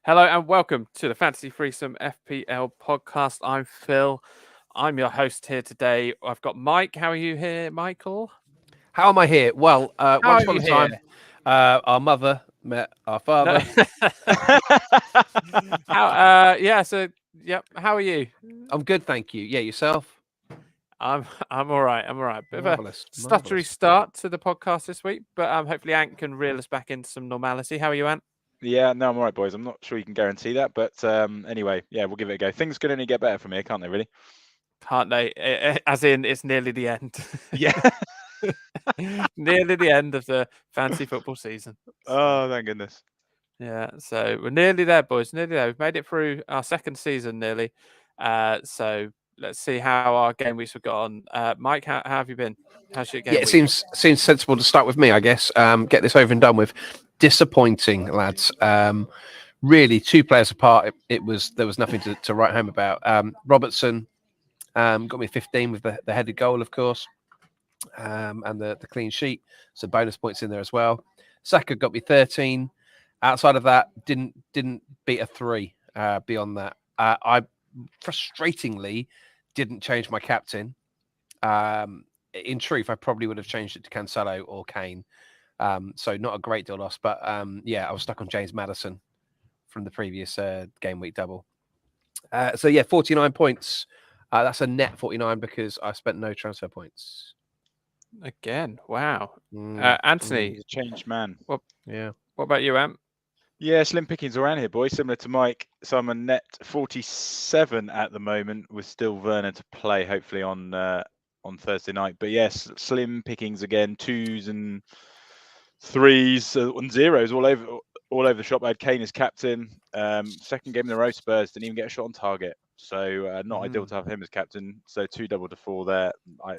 Hello and welcome to the Fantasy Threesome FPL podcast. I'm Phil. I'm your host here today. I've got Mike. How are you here, Michael? How am I here? Well, How once are upon you a here? time, our mother met our No. father. How are you? I'm good, thank you. Yeah, yourself? I'm all right. I'm all right. Bit of a Marvelous, stuttery marvelous. start to the podcast this week, but hopefully Ant can reel us back into some normality. How are you, Ant? Yeah, no, I'm all right, boys. I'm not sure you can guarantee that, but anyway, yeah, we'll give it a go. Things can only get better from here, can't they, really? Can't they? As in, it's nearly the end. Yeah. Nearly the end of the fantasy football season. Oh, thank goodness. Yeah, so we're nearly there, boys. Nearly there. We've made it through our second season nearly. So let's see how our game weeks have got on. Mike, how have you been? How's your game Yeah, it week? seems sensible to start with me, I guess. Get this over and done with. Disappointing, lads. Really, 2 players apart. There was nothing to write home about. Robertson got me 15 with the headed goal, of course, and the clean sheet. So bonus points in there as well. Saka got me 13. Outside of that, didn't beat a 3. Beyond that, I frustratingly didn't change my captain. In truth, I probably would have changed it to Cancelo or Kane. So not a great deal lost, but yeah, I was stuck on James Maddison from the previous game week double. So yeah, 49 points. That's a net 49 because I spent no transfer points. Again, wow. Mm, Anthony, He's a changed man. yeah. what about you, Ant? Yeah, slim pickings around here, boys. Similar to Mike. So I'm a net 47 at the moment, with still Werner to play, hopefully on Thursday night. But yes, slim pickings again, 2s and 3s and 0s all over the shop. I had Kane as captain. Second game in a row, Spurs didn't even get a shot on target. So not ideal to have him as captain. So 2 double to 4 there.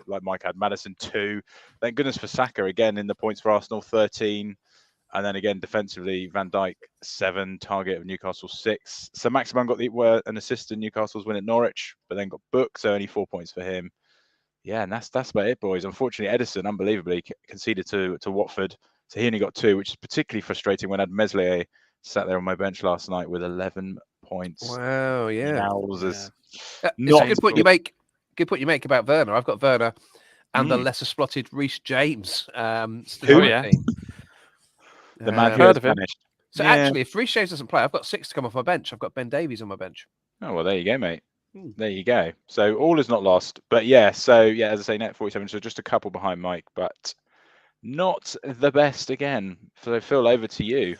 Like Mike had Madison 2. Thank goodness for Saka again in the points for Arsenal 13. And then again defensively, Van Dijk 7, target of Newcastle 6. So Maximan got an assist in Newcastle's win at Norwich, but then got booked, so only 4 points for him. Yeah, and that's about it, boys. Unfortunately, Edison unbelievably conceded to Watford, so he only got 2, which is particularly frustrating when I had Meslier sat there on my bench last night with 11 points. Wow. Yeah. Yowzers. It's a good point you make. Good point you make about Werner. I've got Werner and the Mm. lesser spotted Reece James. Oh, yeah. The man who Heard has of him. vanished. So Yeah. actually, if Reece James doesn't play, I've got 6 to come off my bench. I've got Ben Davies on my bench. Oh, well, there you go, mate. There you go. So all is not lost. But yeah, so yeah, as I say, net 47, so just a couple behind Mike, but not the best again. So Phil, over to you.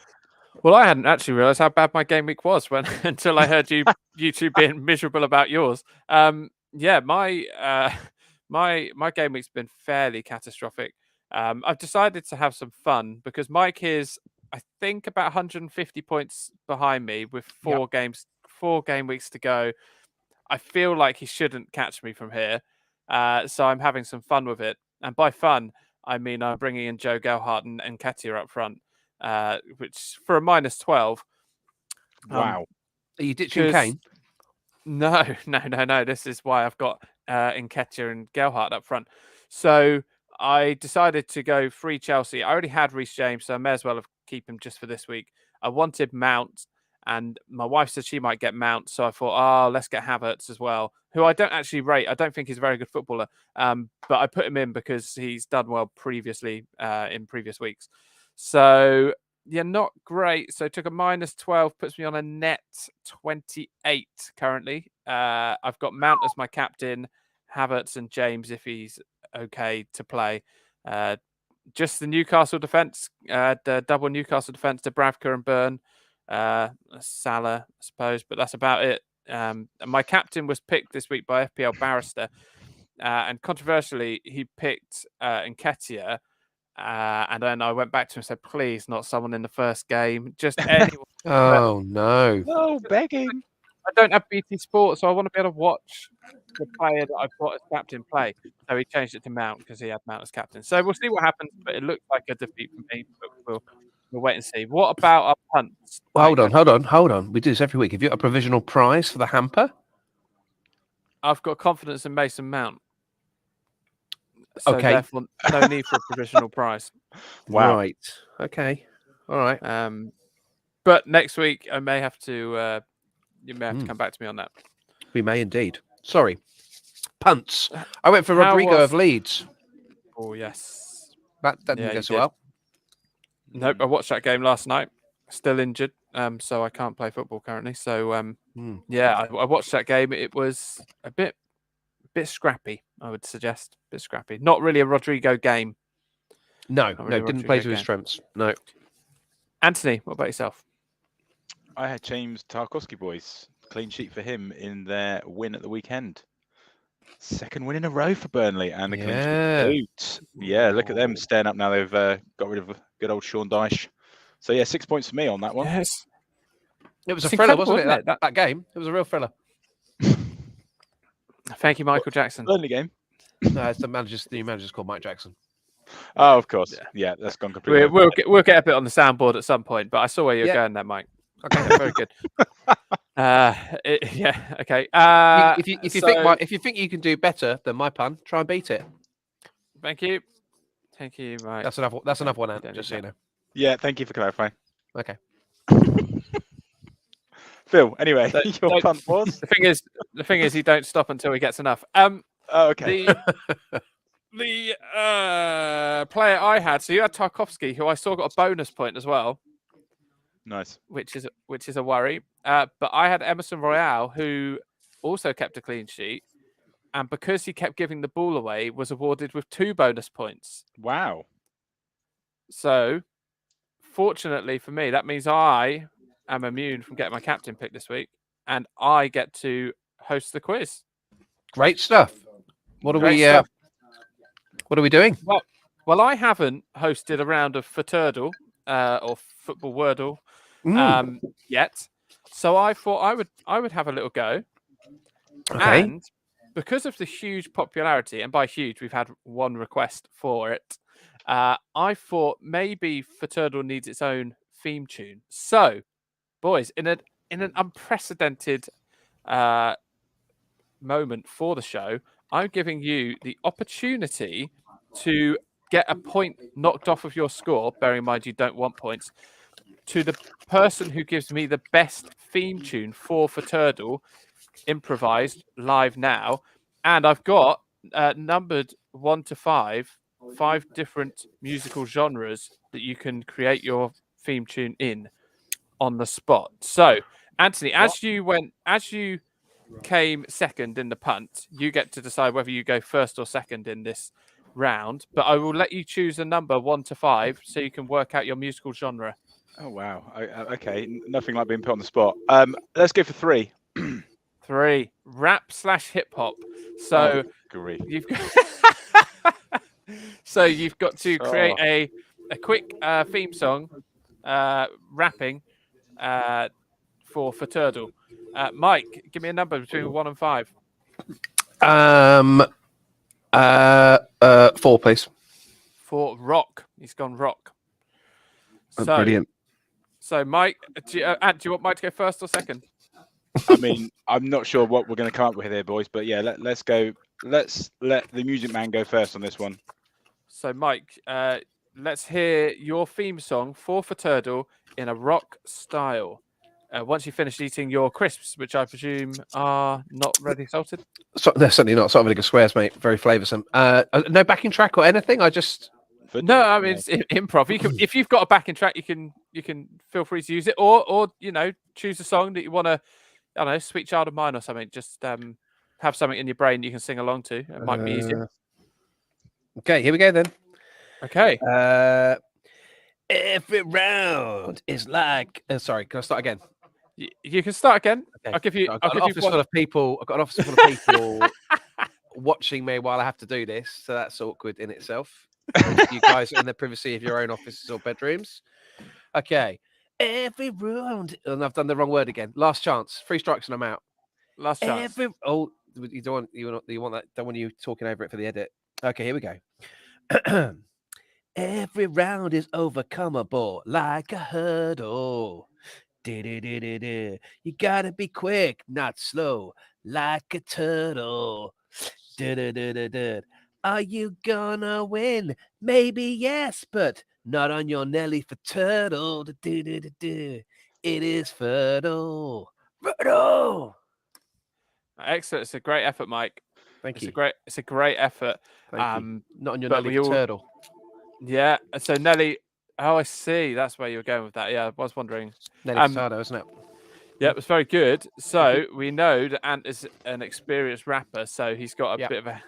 Well, I hadn't actually realised how bad my game week was until I heard you two being miserable about yours. Yeah, my game week's been fairly catastrophic. I've decided to have some fun because Mike is, I think, about 150 points behind me with 4 game weeks to go. I feel like he shouldn't catch me from here, so I'm having some fun with it. And by fun, I mean I'm bringing in Joe Gelhardt and Nketiah up front, which for a -12. Wow. Are you ditching 'Cause- Kane? No. This is why I've got Nketiah and Gelhardt up front. So I decided to go free Chelsea. I already had Reece James, so I may as well have keep him just for this week. I wanted Mount, and my wife said she might get Mount, so I thought, let's get Havertz as well, who I don't actually rate. I don't think he's a very good footballer, but I put him in because he's done well previously in previous weeks. So yeah, not great. So took a -12, puts me on a net 28 currently. I've got Mount as my captain, Havertz and James if he's okay to play. Just the Newcastle defence, the double Newcastle defence to Bravka and Byrne, Salah, I suppose, but that's about it. And my captain was picked this week by FPL Barrister, and controversially, he picked Nketiah. And then I went back to him and said, please, not someone in the first game, just anyone. Oh no! No, begging. I don't have BT Sport, so I want to be able to watch the player that I've got as captain play. So he changed it to Mount because he had Mount as captain. So we'll see what happens, but it looks like a defeat for me. But we'll wait and see. What about our punts? Well, hold on. We do this every week. Have you got a provisional prize for the hamper? I've got confidence in Mason Mount. So Okay. therefore, no need for a provisional prize. Wow. Right. Okay. All right. But next week I may have to. You may have to come back to me on that. We may indeed. Sorry. Punts. I went for How Rodrigo was- of Leeds. Oh yes. That didn't Yeah, go you so did. well. Nope. I watched that game last night. Still injured. So I can't play football currently. So yeah, I watched that game. It was a bit scrappy. I would suggest a bit scrappy. Not really a Rodrigo game. No, really didn't play to his Rodrigo strengths. No. Anthony, what about yourself? I had James Tarkowski, boys. Clean sheet for him in their win at the weekend. Second win in a row for Burnley and a clean sheet to boot. Yeah, look at them staying up now. They've got rid of good old Sean Dyche. So yeah, 6 points for me on that one. Yes. It was It's a thriller, incredible, wasn't it? isn't That game. It was a real thriller. Thank you, Michael Jackson. Burnley game. No, it's the new manager's called Mike Jackson. Oh, of course. Yeah, that's gone completely. We'll get a bit on the soundboard at some point, but I saw where you're going there, Mike. Okay, very good. Yeah, okay. If you think you can do better than my pun, try and beat it. Thank you, Mike. That's another one, Ant, just so you know. Yeah, thank you for clarifying. Okay. Phil, anyway, your punt was? The thing is, he don't stop until he gets enough. Oh, okay. The player I had, so you had Tarkowski, who I saw got a bonus point as well. Nice. Which is a worry. But I had Emerson Royale, who also kept a clean sheet, and because he kept giving the ball away, was awarded with 2 bonus points. Wow. So, fortunately for me, that means I am immune from getting my captain pick this week, and I get to host the quiz. Great stuff. What are we doing? Well, I haven't hosted a round of Futurdle or Football Wordle yet, so I thought I would have a little go. Okay. And because of the huge popularity, and by huge, we've had one request for it. I thought maybe Futurdle needs its own theme tune. So, boys, in an unprecedented moment for the show, I'm giving you the opportunity to get a point knocked off of your score, bearing in mind you don't want points, to the person who gives me the best theme tune for Futurdle, improvised live now. And I've got numbered 1 to 5 different musical genres that you can create your theme tune in on the spot. So, Anthony, as you came second in the punt, you get to decide whether you go first or second in this round. But I will let you choose a number 1 to 5 so you can work out your musical genre. Oh wow. Okay, nothing like being put on the spot. Let's go for 3. 3 rap / hip hop. So you've got you've got to create a quick theme song, rapping for Futurdle. Mike, give me a number between 1 and 5. 4, please. For rock. He's gone rock. Brilliant. So, Mike, do you want Mike to go first or second? I mean, I'm not sure what we're going to come up with here, boys, but yeah, let's go. Let's let the music man go first on this one. So, Mike, let's hear your theme song for Futurdle in a rock style. Once you finish eating your crisps, which I presume are not ready salted. So, they're certainly not salt and vinegar squares, mate. Very flavoursome. No backing track or anything. It's improv. You can, if you've got a backing track, you can feel free to use it, or choose a song that you want to. I don't know, Sweet Child of Mine or something. Just have something in your brain you can sing along to. It might be easier. Okay, here we go then. Okay. Every round is like. Sorry, can I start again? You can start again. Okay. I'll give you. I've got an office full of people. I've got an office full of people watching me while I have to do this, so that's awkward in itself. You guys are in the privacy of your own offices or bedrooms. Okay. Every round, and I've done the wrong word again. Last chance, 3 strikes and I'm out. Last chance. You don't want that. Don't want you talking over it for the edit. Okay, here we go. Every round is overcomeable like a hurdle. You gotta be quick, not slow, like a turtle. Are you gonna win? Maybe yes, but not on your Nelly for turtle. It is Fertile. Fertile. Excellent. It's a great effort, Mike. Thank you. It's a great effort. Thank you. Not on your but Nelly we all- Turtle. Yeah. So Nelly. Oh, I see. That's where you were going with that. Yeah, I was wondering. Nelly Furtado, isn't it? Yeah, it was very good. So we know that Ant is an experienced rapper, so he's got a bit of a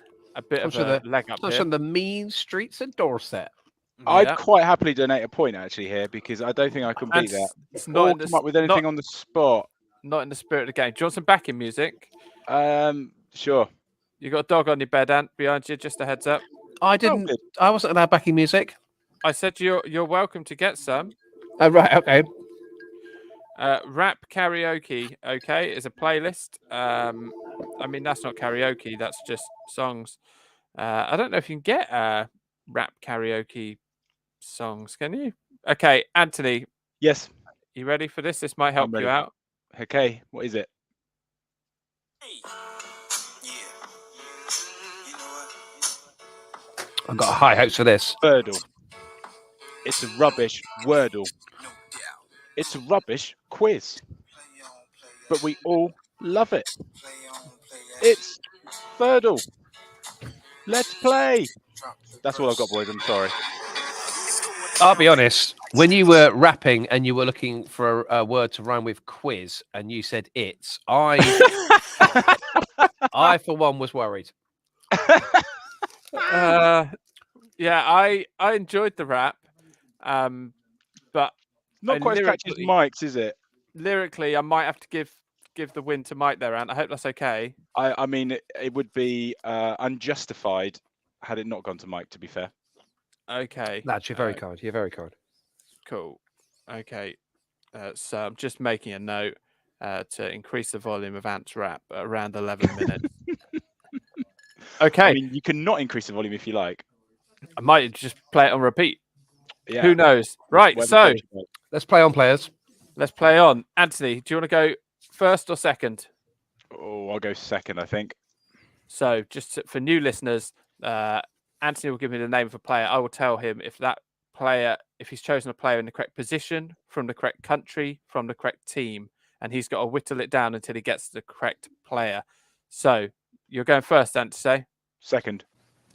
leg up Comes here. from the mean streets of Dorset. I'd quite happily donate a point actually here because I don't think I can beat that. It's Or not come up with anything on the spot. Not in the spirit of the game. Do you want some backing music? Sure. You got a dog on your bed, Ant, behind you. Just a heads up. I didn't. I wasn't allowed backing music. I said you're welcome to get some. Oh right, okay. Rap karaoke, okay, is a playlist. I mean that's not karaoke. That's just songs. I don't know if you can get rap karaoke songs. Can you? Okay, Anthony. Yes. You ready for this? This might help you out. Okay. What is it? I've got high hopes for this. Wordle. It's a rubbish Wordle. It's a rubbish quiz. But we all love it. It's Wordle. Let's play. That's all I've got, boys. I'm sorry. I'll be honest. When you were rapping and you were looking for a word to rhyme with quiz, and you said "it's," I for one was worried. Yeah, I enjoyed the rap, but not quite as catchy as Mike's, is it? Lyrically, I might have to give the win to Mike there, Ant. I hope that's okay. I mean, it would be unjustified had it not gone to Mike. To be fair. Okay. Lads, you're very kind. You're very kind. Cool. Okay. So I'm just making a note to increase the volume of Ant's rap at around 11 minutes. Okay. I mean, you can not increase the volume if you like. I might just play it on repeat. Yeah. Who knows? Right. So let's play on, players. Let's play on. Anthony, do you want to go first or second? Oh, I'll go second, I think. So just for new listeners, Anthony will give me the name of a player. I will tell him if that player, if he's chosen a player in the correct position, from the correct country, from the correct team, and he's got to whittle it down until he gets the correct player. So you're going first, Anthony. Second.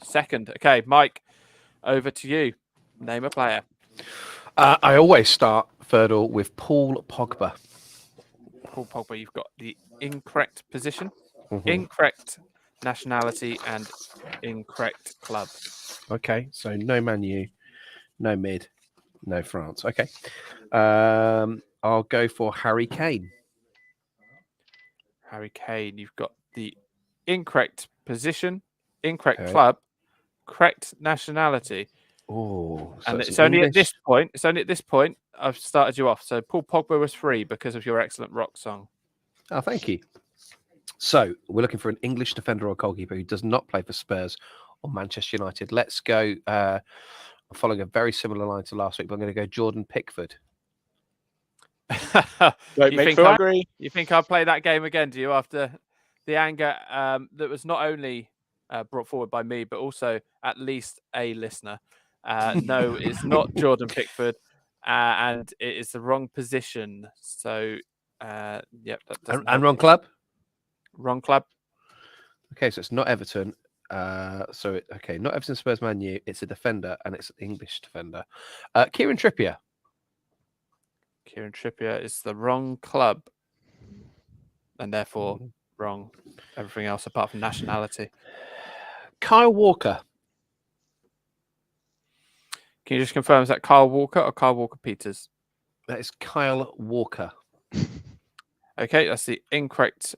Second. Okay, Mike, over to you. Name a player. I always start Fertile with Paul Pogba. Paul Pogba, you've got the incorrect position, incorrect nationality, and incorrect club. Okay, so no Man U, no mid, no France. Okay, I'll go for Harry Kane. Harry Kane, you've got the incorrect position, incorrect club, correct nationality. Oh, so and it's only English... at this point. It's only at this point I've started you off. So Paul Pogba was free because of your excellent rock song. Oh, thank you. So we're looking for an English defender or goalkeeper who does not play for Spurs or Manchester United. Let's go. I'm following a very similar line to last week, but I'm going to go Jordan Pickford. You think I'll play that game again? Do you, after the anger that was not only brought forward by me, but also at least a listener? No, it's not Jordan Pickford, and it is the wrong position. So, yep. And wrong club? Wrong club. Okay, so it's not Everton. Not Everton, Spurs, Man U. It's a defender, and it's an English defender. Kieran Trippier. Kieran Trippier is the wrong club, and therefore wrong everything else apart from nationality. Kyle Walker. Can you just confirm, is that Kyle Walker or Kyle Walker-Peters? That is Kyle Walker. Okay, that's the incorrect.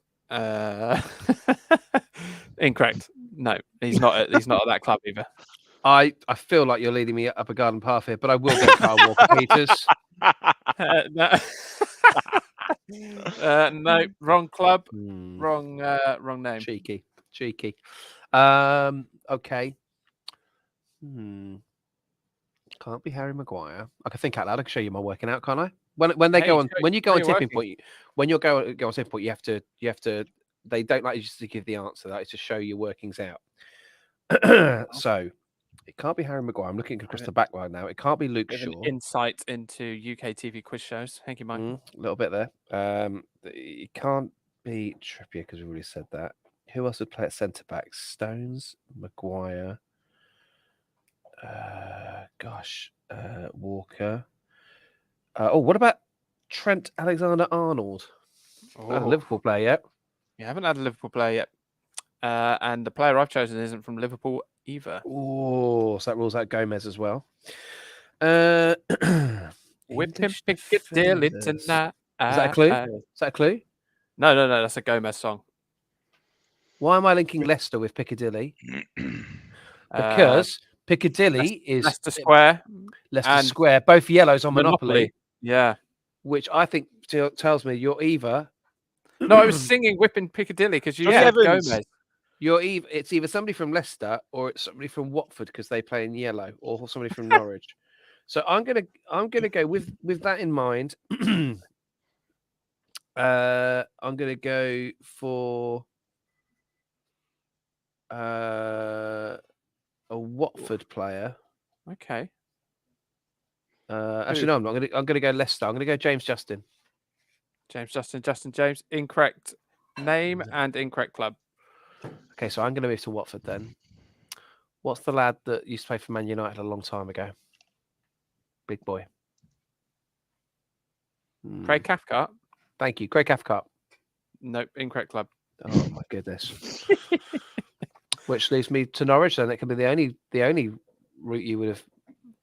Incorrect. No, he's not at that club either. I feel like you're leading me up a garden path here, but I will go Kyle Walker-Peters. No, wrong club, wrong name. Cheeky. Okay. Can't be Harry Maguire. I can think out loud. I can show you my working out, can't I? When you go on tipping point, you have to. They don't like you just to give the answer. That is to show your workings out. So, It can't be Harry Maguire. I'm looking across the back line now. It can't be Luke Bit of an Shaw. insight into UK TV quiz shows. Thank you, Mike. A little bit there. It can't be Trippier because we already said that. Who else would play at centre back? Stones, Maguire. Walker. What about Trent Alexander-Arnold? Not a Liverpool player yet. You haven't had a Liverpool player yet. And the player I've chosen isn't from Liverpool either. Oh, so that rules out Gomez as well. Whip him, Piccadilly tonight. Is that a clue? Is that a clue? No, that's a Gomez song. Why am I linking Leicester with Piccadilly? Because Piccadilly is Leicester Square. Leicester Square, both yellows on Monopoly. Yeah. Which I think tells me you're either. No, I was singing Whipping Piccadilly because you said Gomez. It's either somebody from Leicester or it's somebody from Watford because they play in yellow, or somebody from Norwich. So I'm gonna go with that in mind. I'm gonna go for a Watford player. Okay. Actually, no, I'm not. I'm gonna go Leicester. I'm gonna go James Justin. James. Incorrect name and incorrect club. Okay, so I'm going to move to Watford then. What's the lad that used to play for Man United a long time ago? Big boy. Craig Cathcart. Thank you, Craig Cathcart. Nope, incorrect club. Oh my goodness. Which leads me to Norwich. Then it could be the only route you would have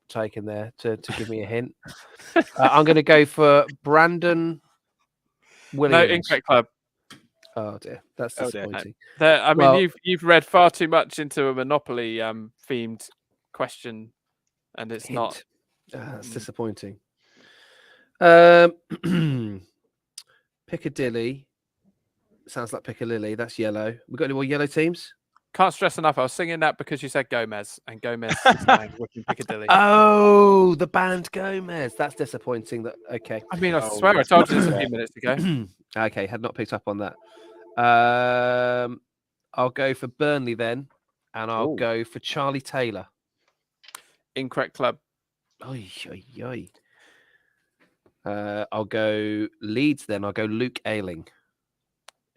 taken there to give me a hint. I'm going to go for Brandon Williams. No, incorrect club. Oh dear, that's disappointing. I mean, you've read far too much into a Monopoly themed question, and it's not. That's disappointing. Piccadilly sounds like Piccadilly. That's yellow. We got any more yellow teams? Can't stress enough. I was singing that because you said Gomez, and Gomez is playing Whipping Piccadilly. Oh, the band Gomez. That's disappointing. Okay. I mean, I swear I told you this a few minutes ago. Okay, had not picked up on that. I'll go for Burnley then, and I'll go for Charlie Taylor. Incorrect club. I'll go Leeds then. I'll go Luke Ayling.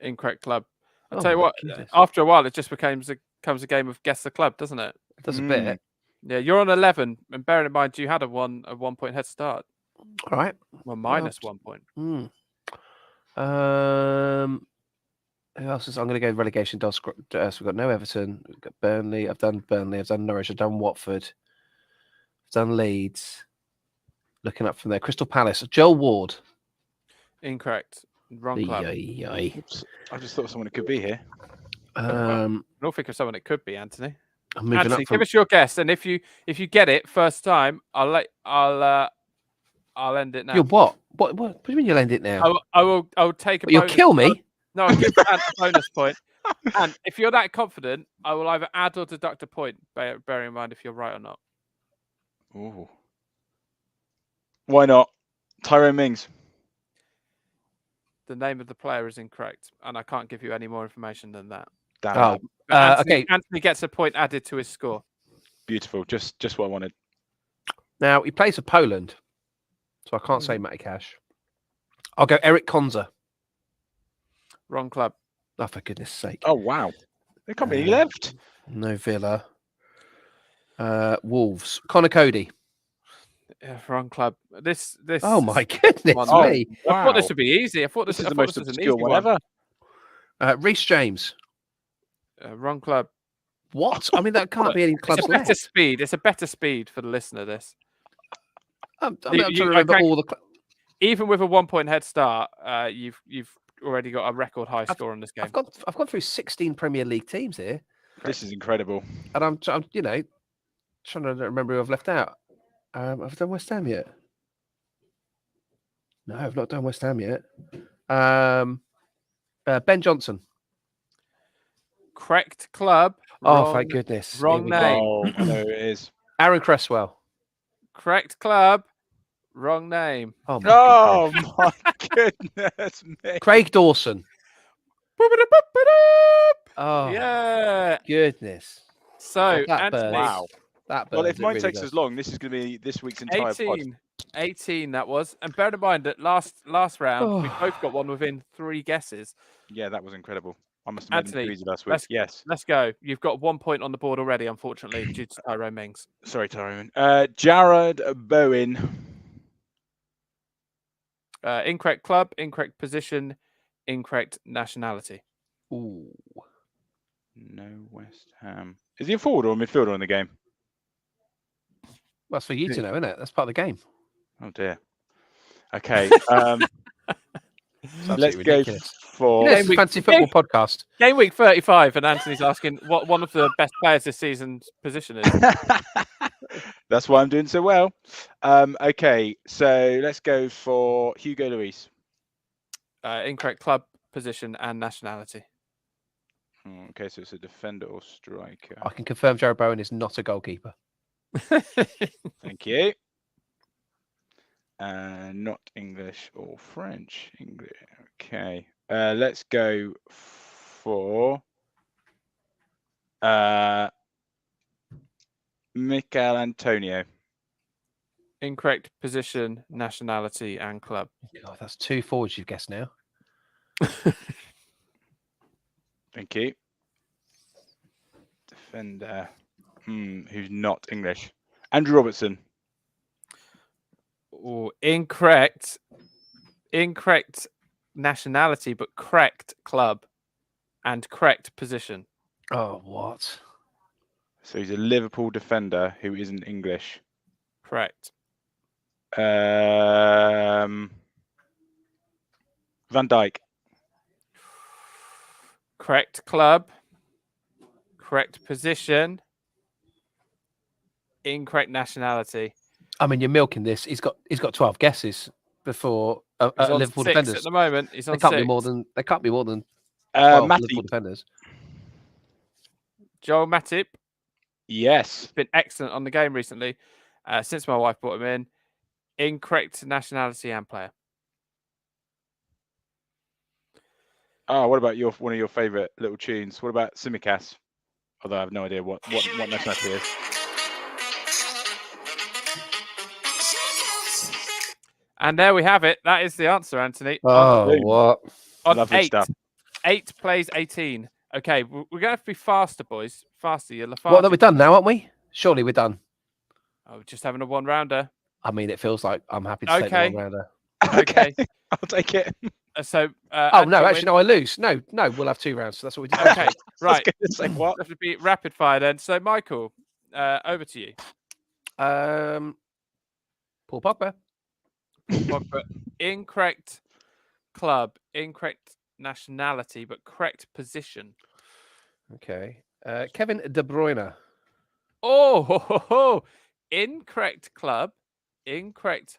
Incorrect club. I'll tell you what, after a while, it just becomes a game of guess the club, doesn't it? It does a bit. Yeah, you're on 11, and bearing in mind you had a 1 point head start. All right. Well, minus 1 point. Who else is? I'm going to go relegation. So we've got no Everton. We've got Burnley. I've done Burnley. I've done Norwich. I've done Watford. I've done Leeds. Looking up from there, Crystal Palace. Joel Ward. Incorrect. Wrong club. Oops. I just thought of someone who could be here. I'll think of someone it could be, Anthony. I'm moving Anthony, up from... give us your guess, and if you get it first time, I'll end it now. You're what? What do you mean you'll end it now? I will take a. You'll kill me. No, I'll give Ant a bonus point. And if you're that confident, I will either add or deduct a point. Bearing in mind if you're right or not. Ooh. Why not? Tyrone Mings. The name of the player is incorrect, and I can't give you any more information than that. Damn. Okay. Anthony gets a point added to his score. Beautiful. Just what I wanted. Now he plays for Poland, so I can't say Matty Cash. I'll go Eric Konza. Wrong club. Oh, for goodness sake! Oh wow, there can't be any left. No Villa. Wolves. Connor Cody. Yeah, wrong club. This. Oh my goodness me! Wow. I thought this would be easy. I thought This is I the thought most this was an obscure easy one ever. Reece James. Wrong club. What? I mean, that can't be any clubs It's a better left. speed. It's a better speed for the listener. This. I'm trying to remember all the. Even with a 1 point head start, you've already got a record high score in this game. I've gone through 16 Premier League teams here. This is incredible. And I'm trying to remember who I've left out. I've done West Ham yet. No, I've not done West Ham yet. Ben Johnson. Correct club. Oh, thank goodness. Wrong name. Oh, I know it is. Aaron Cresswell. Correct club. Wrong name. Oh, my goodness me. Craig Dawson. Oh, yeah. goodness. So, Anthony, Wow. That Well, burns, if it mine really takes does. as long, this is going to be this week's entire pod. 18 that was. And bear in mind that last round, we Oh. both got one within 3 guesses. Yeah, that was incredible. I must have made them too Anthony, easy last week. Yes. let's go. You've got 1 point on the board already, unfortunately, due to Tyrone Mings. Sorry, Tyrone. Jared Bowen. Incorrect club, incorrect position, incorrect nationality. Ooh. No West Ham. Is he a forward or a midfielder in the game? That's for you to know, isn't it? That's part of the game. Oh dear. Okay. It's Let's absolutely go ridiculous. for. You know, it's a fancy football podcast. Game week 35, and Anthony's asking what one of the best players this season's position is. That's why I'm doing so well. Okay, so let's go for Hugo Lloris. Incorrect club, position, and nationality. Okay, so it's a defender or striker. I can confirm Jared Bowen is not a goalkeeper. Thank you. Not English or French. English. Okay. Let's go for Michael Antonio. Incorrect position, nationality, and club. God, that's 2 forwards you've guessed now. Thank you. Defender. Who's not English? Andrew Robertson. Ooh, incorrect. Incorrect nationality, but correct club and correct position. Oh, what? So he's a Liverpool defender who isn't English. Correct. Van Dijk. Correct club. Correct position. Incorrect nationality. I mean, you're milking this. He's got 12 guesses before He's on Liverpool 6 defenders. at the moment. He's on They can't 6. be more than 12 Matip. Liverpool defenders. Joel Matip. Yes. Been excellent on the game recently. Since my wife brought him in. Incorrect nationality and player. Oh, what about one of your favourite little tunes? What about Simicast? Although I have no idea what nationality is. And there we have it. That is the answer, Anthony. Oh, boom. what? On Lovely 8. stuff. 8 plays 18. Okay, we're going to have to be faster, boys. Faster. You're lethargic. What, are we done now, aren't we? Surely we're done. Oh, just having a 1-rounder. I mean, it feels like I'm happy to take the Okay. 1-rounder. Okay. I'll take it. So. Oh, Anthony no, actually, wins. no, I lose. No, we'll have 2 rounds. So that's what we did. Okay, right. Say what? Have to be rapid fire then. So, Michael, over to you. Paul Pogba. Pogba. Incorrect club, incorrect nationality, but correct position. Okay. Kevin De Bruyne. Oh, incorrect club, incorrect.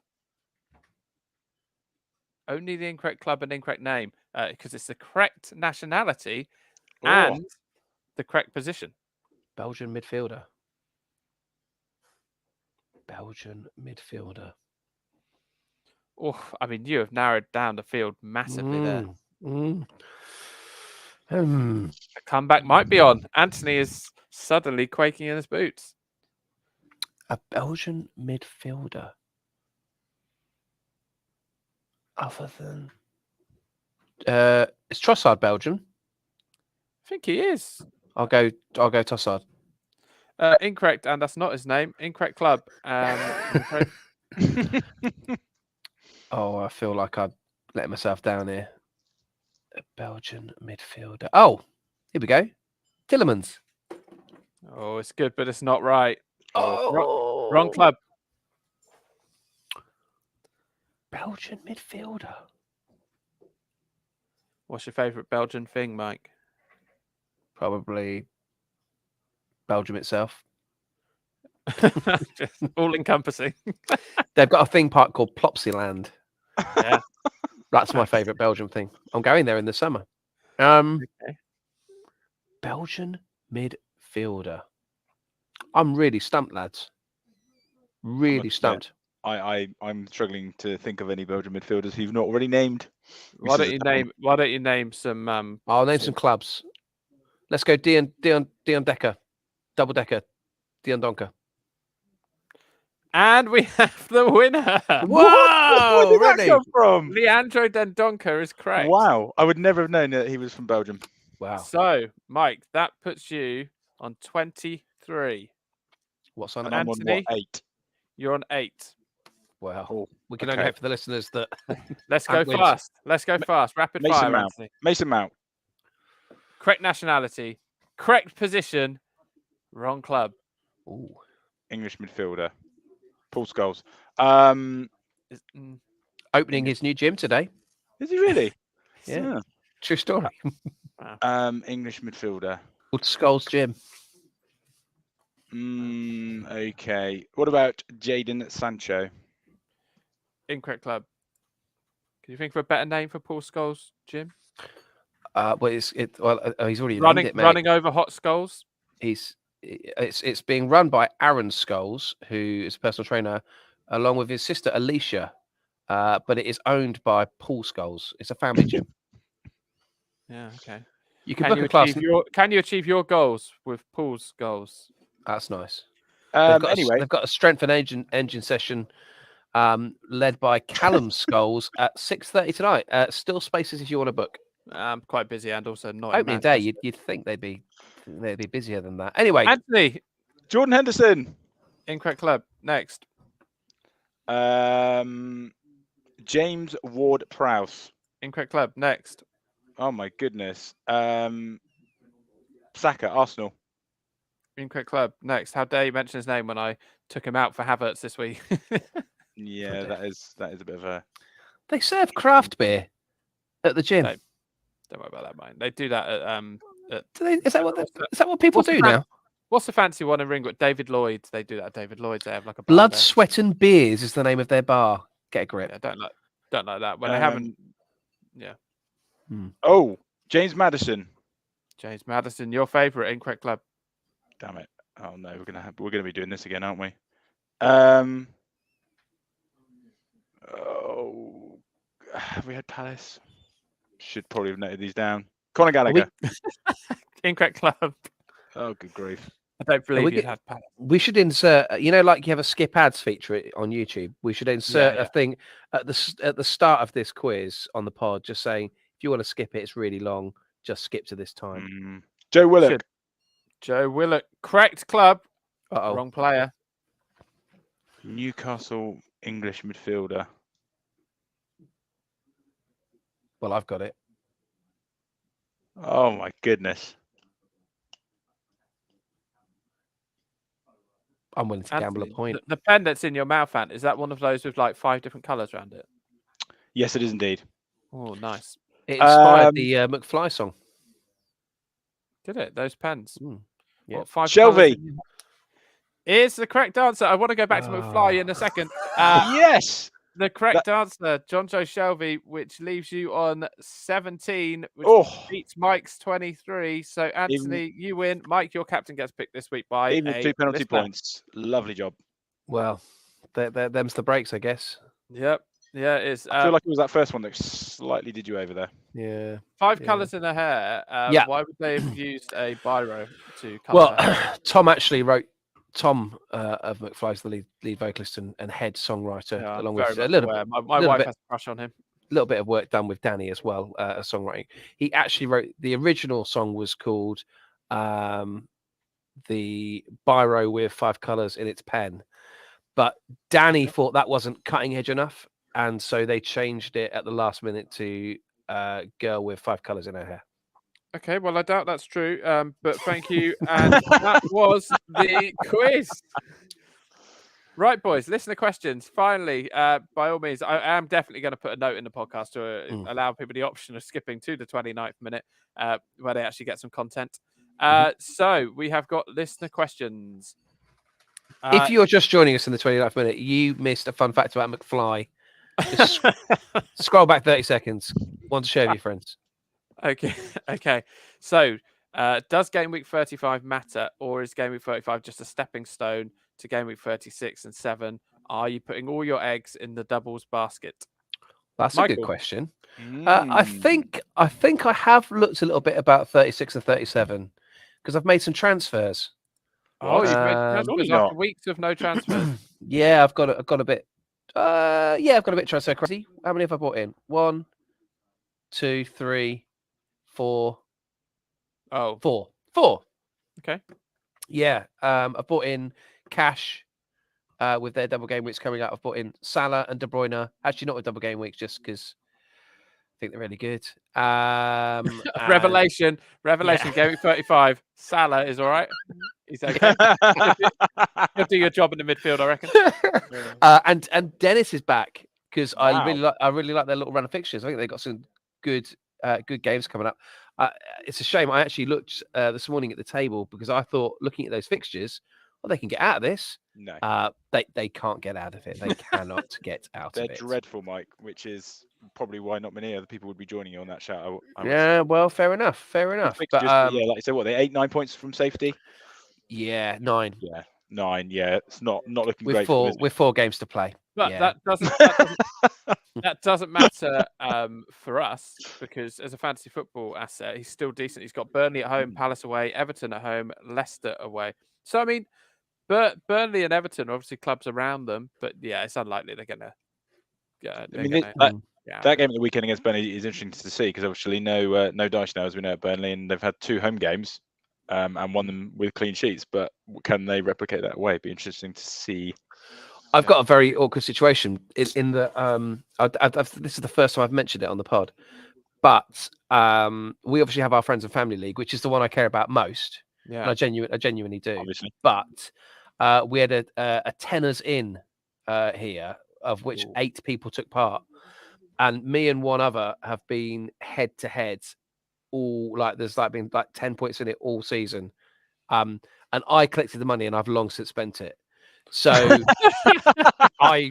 Only the incorrect club and incorrect name, because it's the correct nationality and the correct position. Belgian midfielder. Belgian midfielder. Oh, I mean, you have narrowed down the field massively there. A comeback might be on. Anthony is suddenly quaking in his boots. A Belgian midfielder. Other than is Trossard Belgian? I think he is. I'll go Trossard. Incorrect, and that's not his name. Incorrect club. Oh, I feel like I've let myself down here. A Belgian midfielder. Oh, here we go. Tillemans. Oh, it's good, but it's not right. Oh, Wrong club. Belgian midfielder. What's your favourite Belgian thing, Mike? Probably Belgium itself. Just all encompassing. They've got a theme park called Plopsaland. Yeah. That's my favourite Belgian thing. I'm going there in the summer. Okay. Belgian midfielder. I'm really stumped, lads. Really stumped. I'm struggling to think of any Belgian midfielders who've not already named. Why don't you name some? I'll name some clubs. Let's go Dion Decker, double decker, Dion Donker. And we have the winner. Whoa! Where did that Really? come from? Leandro Dendoncker is correct. Wow, I would never have known that he was from Belgium. Wow. So, Mike, that puts you on 23. What's on And it? I'm on what, Anthony? 8? You're on 8. Wow. Oh, We can okay. only hope for the listeners that Let's go Ant wins. fast. Let's go fast. Rapid Mason fire, Mount. Anthony. Mason Mount. Correct nationality. Correct position. Wrong club. Ooh. English midfielder. Paul Scholes. Is- mm, Opening his new gym today. Is he really? Yeah. True story. English midfielder. Called Skull's Gym. Okay. What about Jadon Sancho? Incorrect club. Can you think of a better name for Paul Scholes' gym? Well, he's already named it, mate. Running over hot skulls. It's being run by Aaron Scholes, who is a personal trainer, along with his sister Alicia. But it is owned by Paul Scholes. It's a family gym. Yeah, okay. You can book a class. Can you achieve your goals with Paul's goals? That's nice. They've Anyway, got a strength and engine session led by Callum Scholes at 6:30 tonight. Still spaces if you want to book. I'm quite busy and also not Opening day, you'd think they'd be busier than that. Anyway, Anthony, Jordan Henderson. incorrect club. Next. James Ward-Prowse. Incorrect club. Next. Oh my goodness. Saka, Arsenal. Incorrect club. Next. How dare you mention his name when I took him out for Havertz this week? Yeah, that is a bit of a. they serve craft beer at the gym. No. Don't worry about that, mate. They do that at Is that what people do now? What's the fancy one in Ringwood? David Lloyd's. They do that at David Lloyd's. They have like a bar Blood, there. Sweat and Beers is the name of their bar. Get a grip. Yeah, don't like that. When they haven't. Yeah. Oh, James Maddison. James Maddison, your favourite. Incorrect club. Damn it! Oh no, we're gonna be doing this again, aren't we? Oh, have we had Palace? Should probably have noted these down. Conor Gallagher. Incorrect club. Oh, good grief! I don't believe you had Palace. We should insert, like you have a skip ads feature on YouTube. We should insert a thing at the start of this quiz on the pod, just saying if you want to skip it, it's really long. Just skip to this time. Joe Willock. Joe Willock. Correct club. Uh-oh. Wrong player. Newcastle English midfielder. Well, I've got it. Oh my goodness! I'm willing to gamble a point. The pen that's in your mouth, Ant, is that one of those with like 5 different colours around it? Yes, it is indeed. Oh, nice. It inspired the McFly song. Did it? Those pens. Yeah. What, 5 Shelby. colours is the correct answer. I want to go back to McFly in a second. Yes. The correct answer, John Joe Shelby, which leaves you on 17, which beats Mike's 23. So, Anthony, you win. Mike, your captain gets picked this week by even 2 penalty points. Lovely job. Well, them's the breaks, I guess. Yep. Yeah, it is. I feel like it was that first one that slightly did you over there. Yeah. 5 colours in the hair. Why would they have used a biro to colour her? Tom actually wrote. Tom of McFly's the lead vocalist and head songwriter, along with a little bit. My wife has a crush on him. A little bit of work done with Danny as well, songwriting. He actually wrote the original song was called "The Biro with 5 Colors in Its Pen," but Danny thought that wasn't cutting edge enough, and so they changed it at the last minute to "Girl with 5 Colors in Her Hair." Okay, well, I doubt that's true, but thank you. And that was the quiz. Right, boys, listener questions. Finally, by all means, I am definitely going to put a note in the podcast to allow people the option of skipping to the 29th minute where they actually get some content. So we have got listener questions. If you're just joining us in the 29th minute, you missed a fun fact about McFly. Just scroll back 30 seconds. Want to share with your friends. Okay. So, does game week 35 matter, or is game week 35 just a stepping stone to game week 36 and 7? Are you putting all your eggs in the doubles basket? That's Michael? a good question. I think I have looked a little bit about 36 and 37 because I've made some transfers. Oh, What? you've made Um, transfers Surely after not. weeks of no transfers. Yeah, I've got a bit. Yeah, I've got a bit transfer crazy. How many have I bought in? 1, 2, 3, 4, Oh, 4. 4. okay. Yeah. I bought in cash with their double game weeks coming up. I've bought in Salah and De Bruyne. Actually, not with double game weeks, just because I think they're really good. And- Revelation. Yeah. Game week 35. Salah is all right. He's okay. He'll do your job in the midfield, I reckon. And Dennis is back because Wow. I really like their little run of fixtures. I think they've got some good games coming up. It's a shame. I actually looked this morning at the table because I thought, looking at those fixtures, well, they can get out of this. No, They can't get out of it. They cannot get out they're of it. dreadful, Mike, which is probably why not many other people would be joining you on that shout. I would Yeah, well, fair enough. Fair say. enough. Fixtures, But yeah, like I said, what, they 8-9 points from safety? yeah, 9 Yeah, 9. Yeah, it's not looking great with for them, is 4 games to play. But Yeah. that doesn't matter for us because as a fantasy football asset, he's still decent. He's got Burnley at home, Palace away, Everton at home, Leicester away. So I mean, Burnley and Everton are obviously clubs around them, but yeah, it's unlikely they're gonna. I They're mean, gonna. that game at the weekend against Burnley is interesting to see because obviously no Dyche now, as we know, at Burnley, and they've had 2 home games and won them with clean sheets. But can they replicate that away? It'd be interesting to see. I've got a very awkward situation in the this is the first time I've mentioned it on the pod, but we obviously have our friends and family league, which is the one I care about most. Yeah. And I genuinely do. Obviously. But we had a tenors in here, of which Ooh. 8 people took part, and me and one other have been head to head. All there's been 10 points in it all season, and I collected the money and I've long since spent it. So I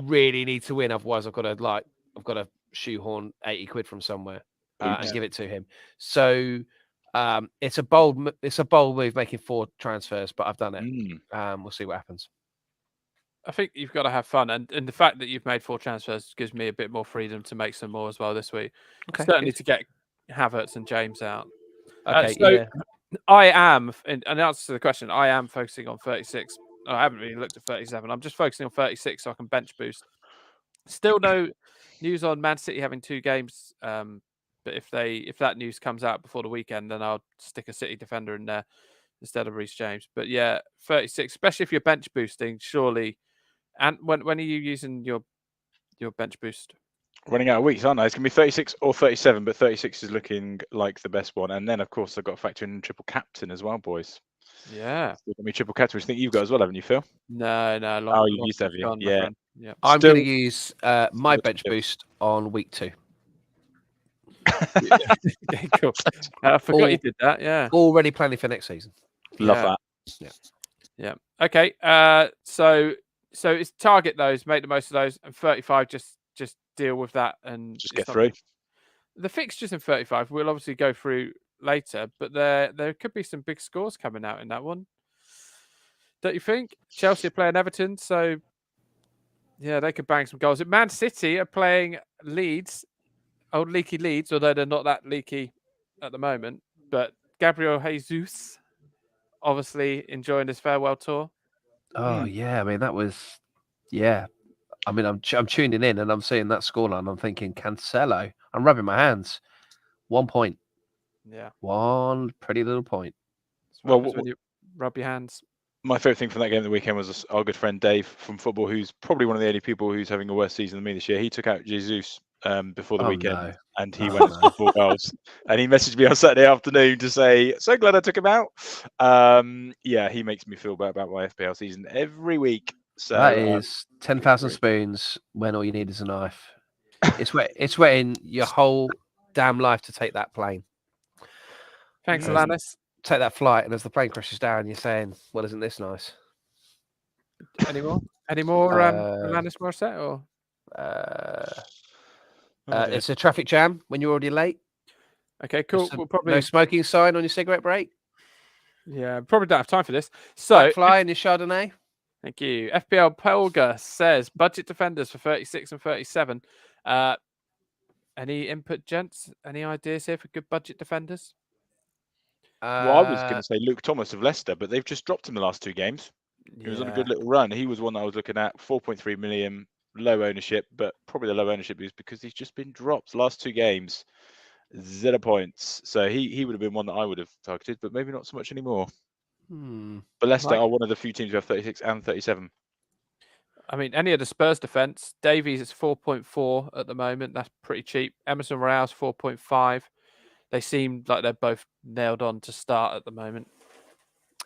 really need to win, otherwise I've got to shoehorn 80 quid from somewhere and give it to him. So it's a bold move making 4 transfers, but I've done it. We'll see what happens. I think you've got to have fun, and the fact that you've made 4 transfers gives me a bit more freedom to make some more as well this week. Okay, Certainly good. to get Havertz and James out. Okay, so yeah. I am, in answer to the question, I am focusing on 36. I haven't really looked at 37. I'm just focusing on 36 so I can bench boost. Still no news on Man City having 2 games. But if that news comes out before the weekend, then I'll stick a City defender in there instead of Reece James. But yeah, 36, especially if you're bench boosting, surely. And when are you using your bench boost? Running out of weeks, aren't I? It's going to be 36 or 37, but 36 is looking like the best one. And then, of course, I've got to factor in triple captain as well, boys. Yeah. It's going to be triple captain, which I think you've got as well, haven't you, Phil? No. Oh, you used to have you. Yeah. Yeah. I'm Still- going to use my still bench good. boost on week 2. Okay, cool. I forgot you did that. Yeah. Already planning for next season. Love Yeah. that. Yeah. Okay. So it's target those, make the most of those, and 35 just deal with that and Just it's get not- through. The fixtures in 35 we'll obviously go through later, but there could be some big scores coming out in that one. Don't you think? Chelsea are playing Everton, so yeah, they could bang some goals. Man City are playing Leeds, old leaky Leeds, although they're not that leaky at the moment. But Gabriel Jesus, obviously enjoying his farewell tour. Oh yeah, I mean that was I mean I'm tuning in and I'm seeing that scoreline. I'm thinking Cancelo. I'm rubbing my hands. 1 point. Yeah. 1 pretty little point. Well, when you rub your hands. My favourite thing from that game of the weekend was our good friend Dave from football, who's probably one of the only people who's having a worse season than me this year. He took out Jesus before the weekend, and he went for 4 goals. And he messaged me on Saturday afternoon to say, "So glad I took him out." Yeah, he makes me feel bad about my FPL season every week. So that is 10,000 spoons when all you need is a knife. It's wetting your whole damn life to take that plane. Thanks, Alanis. Take that flight, and as the plane crashes down, you're saying, "Well, isn't this nice?" Any more? Alanis Morissette or? It's a traffic jam when you're already late. Okay, cool. We'll probably no smoking sign on your cigarette break. Yeah, probably don't have time for this. So fly in your Chardonnay. Thank you. FPL Polga says budget defenders for 36 and 37. Any input, gents? Any ideas here for good budget defenders? Well, I was going to say Luke Thomas of Leicester, but they've just dropped him the last 2 games. He was on a good little run. He was one that I was looking at, 4.3 million, low ownership, but probably the low ownership is because he's just been dropped. Last 2 games, 0 points. So he would have been one that I would have targeted, but maybe not so much anymore. But Leicester are one of the few teams who have 36 and 37. I mean, any of the Spurs defence, Davies is 4.4 at the moment. That's pretty cheap. Emerson Royale's 4.5. They seem like they're both nailed on to start at the moment.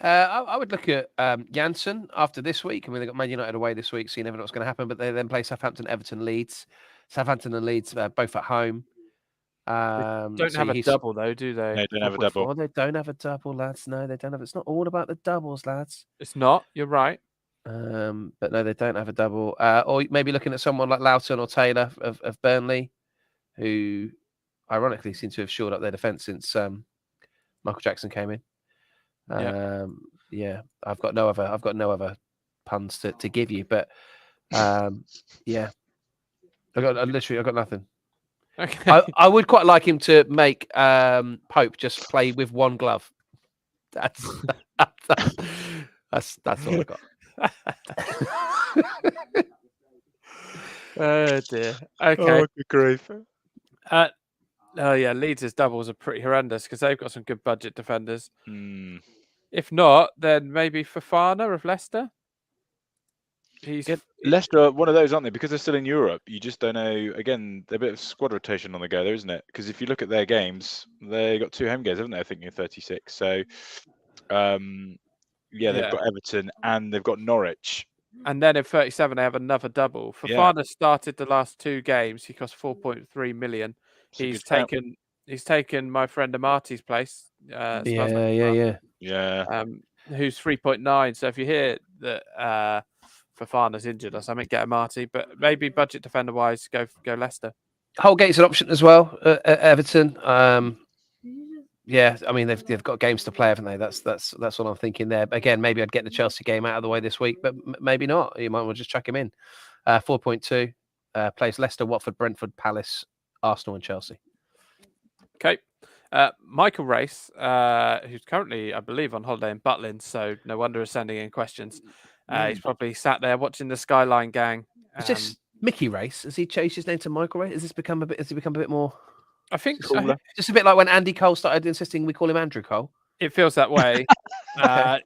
I would look at Janssen after this week. I mean, they got Man United away this week, so you never know what's going to happen. But they then play Southampton, Everton, Leeds. Southampton and Leeds both at home. Don't have a double though, do they? They don't have a double. They don't have a double, lads. No, they don't have. It's not all about the doubles, lads. It's not. You're right. But no, they don't have a double. Or maybe looking at someone like Loughton or Taylor of Burnley, who ironically seem to have shored up their defence since Michael Jackson came in. Yeah, I've got no other puns to give you, but yeah, I've got nothing. Okay. I would quite like him to make Pope just play with one glove. That's all I got. Oh dear. Okay. Oh, good grief. Oh yeah, Leeds' doubles are pretty horrendous because they've got some good budget defenders. Mm. If not, then maybe Fofana of Leicester. Leicester are one of those, aren't they? Because they're still in Europe, you just don't know. Again, they're a bit of squad rotation on the go there, isn't it? Because if you look at their games, they got 2 home games, haven't they? I think in 36. So, they've got Everton and they've got Norwich. And then in 37, they have another double. Fofana started the last 2 games. He cost 4.3 million. He's taken my friend Amati's place. Yeah. Who's 3.9. So if you hear that Fofana's injured or something, get Amati. But maybe budget defender wise, go Leicester. Holgate's an option as well at Everton. Yeah, I mean they've got games to play, haven't they? That's what I'm thinking there. Again, maybe I'd get the Chelsea game out of the way this week, but maybe not. You might well just chuck him in. 4.2 plays Leicester, Watford, Brentford, Palace, Arsenal, and Chelsea. Okay. Michael Race, who's currently, I believe, on holiday in Butlin, so no wonder he's sending in questions. He's probably sat there watching the Skyline gang. It's just Mickey Race. Has he changed his name to Michael Race? Has he become a bit more? I think just a bit like when Andy Cole started insisting we call him Andrew Cole. It feels that way.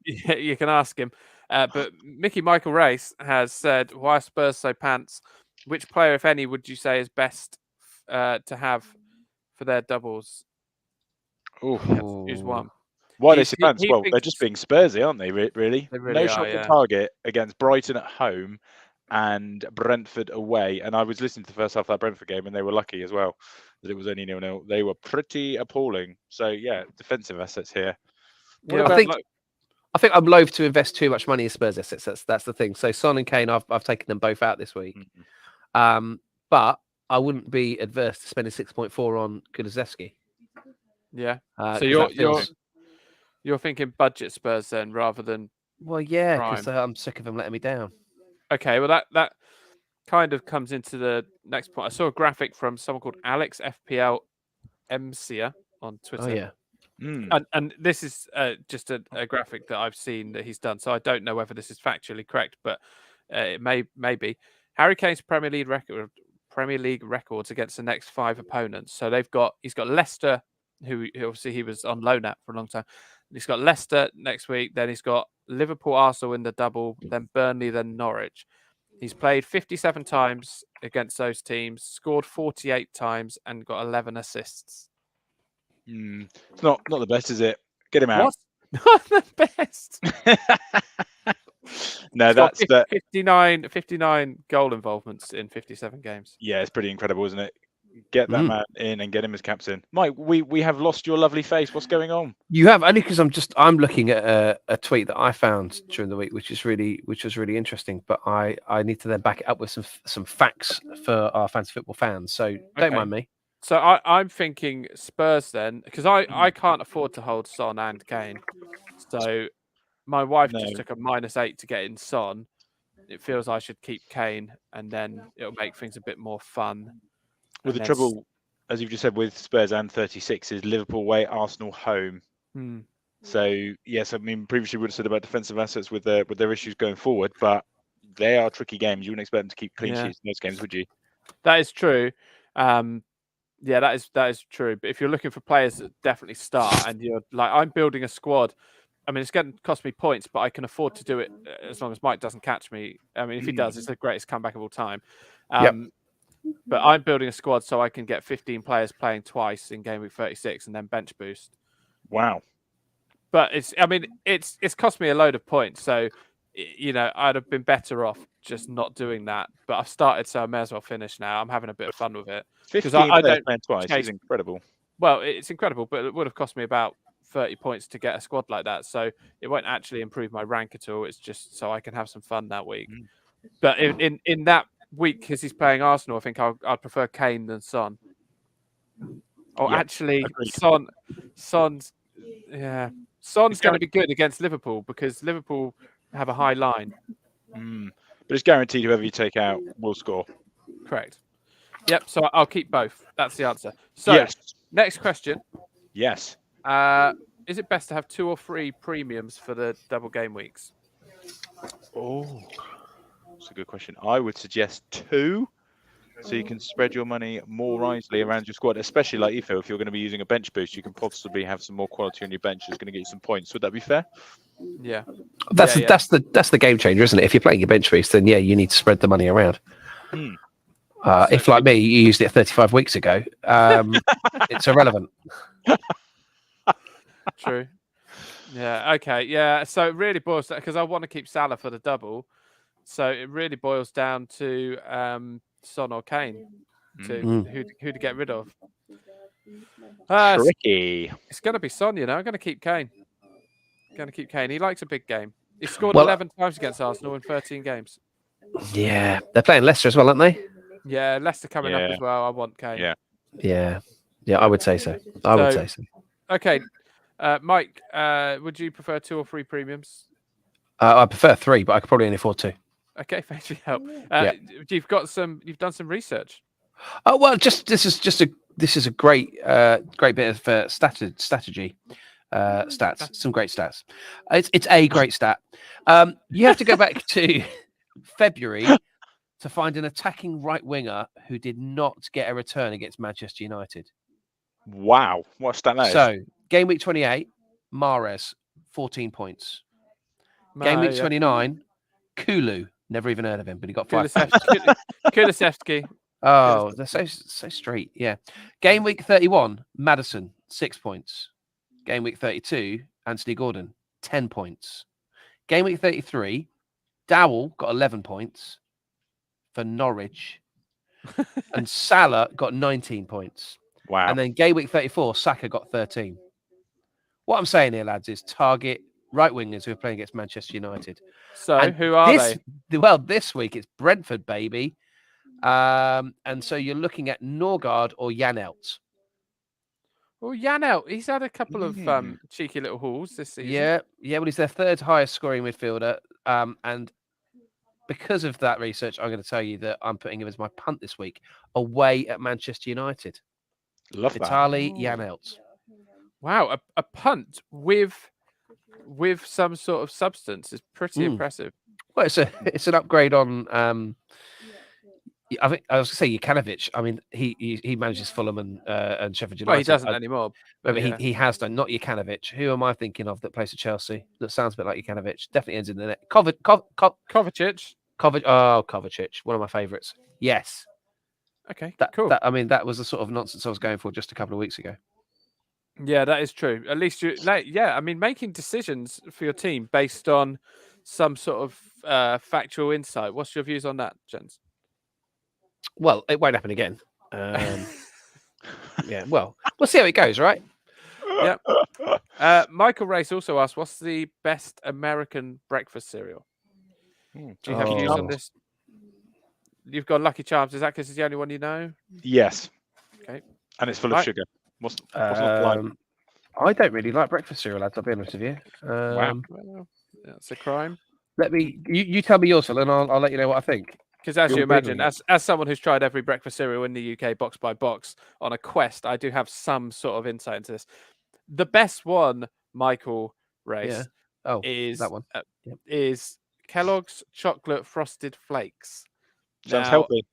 You can ask him. But Michael Race has said, "Why are Spurs so pants? Which player, if any, would you say is best to have for their doubles?" Here's one. Why are they so pants? Well, they're just being Spursy, aren't they? Really? They really no are, shot on target against Brighton at home and Brentford away. And I was listening to the first half of that Brentford game, and they were lucky as well that it was only 0-0. They were pretty appalling. So yeah, defensive assets here. I think I'm loath to invest too much money in Spurs assets. That's the thing. So Son and Kane, I've taken them both out this week. But I wouldn't be adverse to spending 6.4 on Kulusevski. Yeah. So you're thinking budget Spurs then, rather than because I'm sick of them letting me down. Okay, well that kind of comes into the next point. I saw a graphic from someone called Alex FPL MCA on Twitter. And this is just a graphic that I've seen that he's done. So I don't know whether this is factually correct, but it may be. Harry Kane's Premier League records against the next 5 opponents. So he's got Leicester, who obviously he was on loan at for a long time. He's got Leicester next week. Then he's got Liverpool, Arsenal in the double. Then Burnley, then Norwich. He's played 57 times against those teams, scored 48 times, and got 11 assists. It's not the best, is it? Get him out. Not the best. No, that's 59 goal involvements in 57 games. Yeah, it's pretty incredible, isn't it? Get that man in and get him as captain. Mike, we have lost your lovely face. What's going on? You have, only because I'm looking at a tweet that I found during the week, which was really interesting. But I need to then back it up with some facts for our fantasy football fans. So don't mind me. So I'm thinking Spurs then, because I can't afford to hold Son and Kane. So my wife just took a -8 to get in Son. It feels I should keep Kane, and then it'll make things a bit more fun. Well, the trouble, as you've just said, with Spurs and 36 is Liverpool away, Arsenal home. So yes, I mean previously we would have said about defensive assets with their issues going forward, but they are tricky games. You wouldn't expect them to keep clean sheets in those games, would you? That is true. Yeah, that is true. But if you're looking for players that definitely start, and you're like, I'm building a squad. I mean, it's going to cost me points, but I can afford to do it as long as Mike doesn't catch me. I mean, if he does, it's the greatest comeback of all time. Yep. But I'm building a squad so I can get 15 players playing twice in game week 36 and then bench boost. Wow. But it's cost me a load of points. So, I'd have been better off just not doing that. But I've started, so I may as well finish now. I'm having a bit of fun with it. 15 I players don't playing twice chase- is incredible. Well, it's incredible, but it would have cost me about 30 points to get a squad like that. So it won't actually improve my rank at all. It's just so I can have some fun that week. But in that week, because he's playing Arsenal, I think I'd prefer Kane than Son. Oh, Yeah, agreed. Son's going to be good against Liverpool because Liverpool have a high line. But it's guaranteed whoever you take out will score. Correct. Yep. So I'll keep both. That's the answer. So yes. Next question. Yes. Is it best to have 2 or 3 premiums for the double game weeks? Oh, that's a good question. I would suggest 2, so you can spread your money more wisely around your squad, especially like you feel if you're going to be using a bench boost, you can possibly have some more quality on your bench that's going to get you some points. Would that be fair? Yeah. That's the game changer, isn't it? If you're playing your bench boost, then yeah, you need to spread the money around. If like me, you used it 35 weeks ago, it's irrelevant. True. Yeah. Okay. Yeah. So it really boils down because I want to keep Salah for the double. So it really boils down to Son or Kane to who to get rid of. Tricky. It's going to be Son. I'm going to keep Kane. He likes a big game. He scored 11 times against Arsenal in 13 games. Yeah, they're playing Leicester as well, aren't they? Yeah, Leicester coming up as well. I want Kane. Yeah. I would say so. I would say so. Okay, Mike, would you prefer 2 or 3 premiums? I prefer 3, but I could probably only afford 2. Okay, thanks for your help. You've done some research. Oh well, this is a great bit of strategy. Stats, some great stats. It's a great stat. You have to go back to February to find an attacking right winger who did not get a return against Manchester United. Wow, what stat that is? So game week 28, Mahrez, 14 points. Game week 29, Kulu, never even heard of him, but he got 5. Kulusevski. Oh, they're so straight. Yeah. Game week 31, Maddison, 6 points. Game week 32, Anthony Gordon, 10 points. Game week 33, Dowell got 11 points for Norwich. And Salah got 19 points. Wow. And then game week 34, Saka got 13. What I'm saying here, lads, is target right wingers who are playing against Manchester United. So who are they? Well, this week it's Brentford, baby. And so you're looking at Norgard or Janelt. Well, Janelt, he's had a couple of cheeky little hauls this season. Yeah. Well, he's their 3rd highest scoring midfielder. And because of that research, I'm going to tell you that I'm putting him as my punt this week away at Manchester United. Love that. Vitaly Janelt. Wow, a punt with some sort of substance is pretty impressive. Well, it's an upgrade on. I think I was going to say Jukanovic. I mean, he manages Fulham and Sheffield United. Well, he doesn't anymore. But he has done. Not Jukanovic. Who am I thinking of that plays for Chelsea? That sounds a bit like Jukanovic. Definitely ends in the net. Kovacic. Kovacic. One of my favourites. Yes. Okay. Cool. That was the sort of nonsense I was going for just a couple of weeks ago. Yeah, that is true. At least making decisions for your team based on some sort of factual insight. What's your views on that, gents? Well, it won't happen again. Yeah, well, we'll see how it goes, right? Yeah. Michael Race also asked, what's the best American breakfast cereal? Do you have views on this? You've got Lucky Charms. Is that because it's the only one you know? Yes. Okay. And it's full of sugar. What's not like? I don't really like breakfast cereal, lads. I'll be honest with you. Wow. Well, that's a crime. Let me. You tell me yours, Phil, and I'll let you know what I think. Because as you imagine, as someone who's tried every breakfast cereal in the UK box by box on a quest, I do have some sort of insight into this. The best one Michael race Yeah. Oh, is that one. is Kellogg's Chocolate Frosted Flakes. Sounds Now, healthy.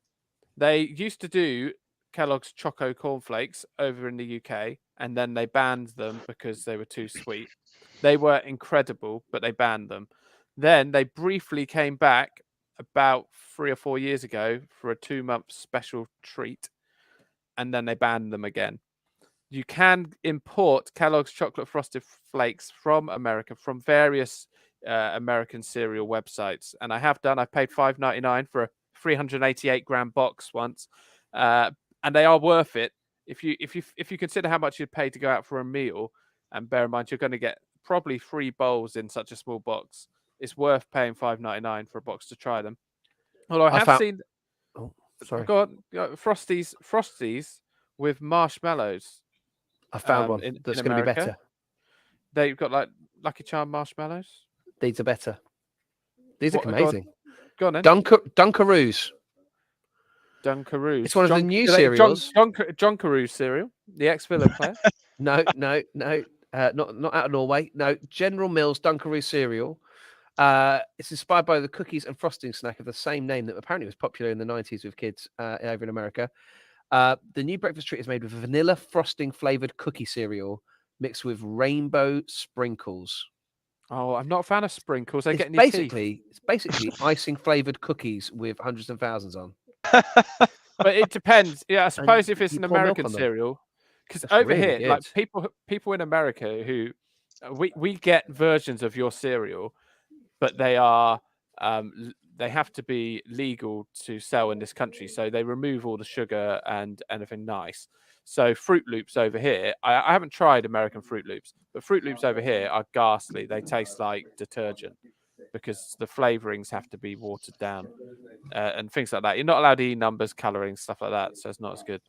they used to do Kellogg's Choco Cornflakes over in the UK, and then they banned them because they were too sweet. They were incredible, but they banned them. Then they briefly came back about 3 or 4 years ago for a 2-month special treat, and then they banned them again. You can import Kellogg's Chocolate Frosted Flakes from America, from various American cereal websites, and I have done. I paid $5.99 for a 388-gram box once, and they are worth it if you consider how much you'd pay to go out for a meal, and bear in mind you're going to get probably 3 bowls in such a small box. It's worth paying $5.99 for a box to try them. Although I have seen. Oh, sorry. Go on, Frosties with marshmallows. I found one in that's going to be America. better. They've got like Lucky Charm marshmallows. These are better. These are Go on. amazing. Go on then. Dunkaroos. Dunkaroo. It's one of the new cereals. Dunkaroo Cereal, the ex-Villa player. No. Not out of Norway. No, General Mills Dunkaroo cereal. It's inspired by the cookies and frosting snack of the same name that apparently was popular in the 90s with kids over in America. The new breakfast treat is made with vanilla frosting flavored cookie cereal mixed with rainbow sprinkles. Oh, I'm not a fan of sprinkles. They get in your teeth. It's basically icing flavored cookies with hundreds and thousands on. But it depends. Yeah, I suppose if it's you an pour milk American on them. cereal, because That's over really here, like good. people in America who we get versions of your cereal, but they are they have to be legal to sell in this country, so they remove all the sugar and anything nice. So Fruit Loops over here, I haven't tried American Fruit Loops, but Fruit Loops over here are ghastly. They taste like detergent because the flavorings have to be watered down and things like that. You're not allowed to eat numbers, coloring, stuff like that, so it's not as good.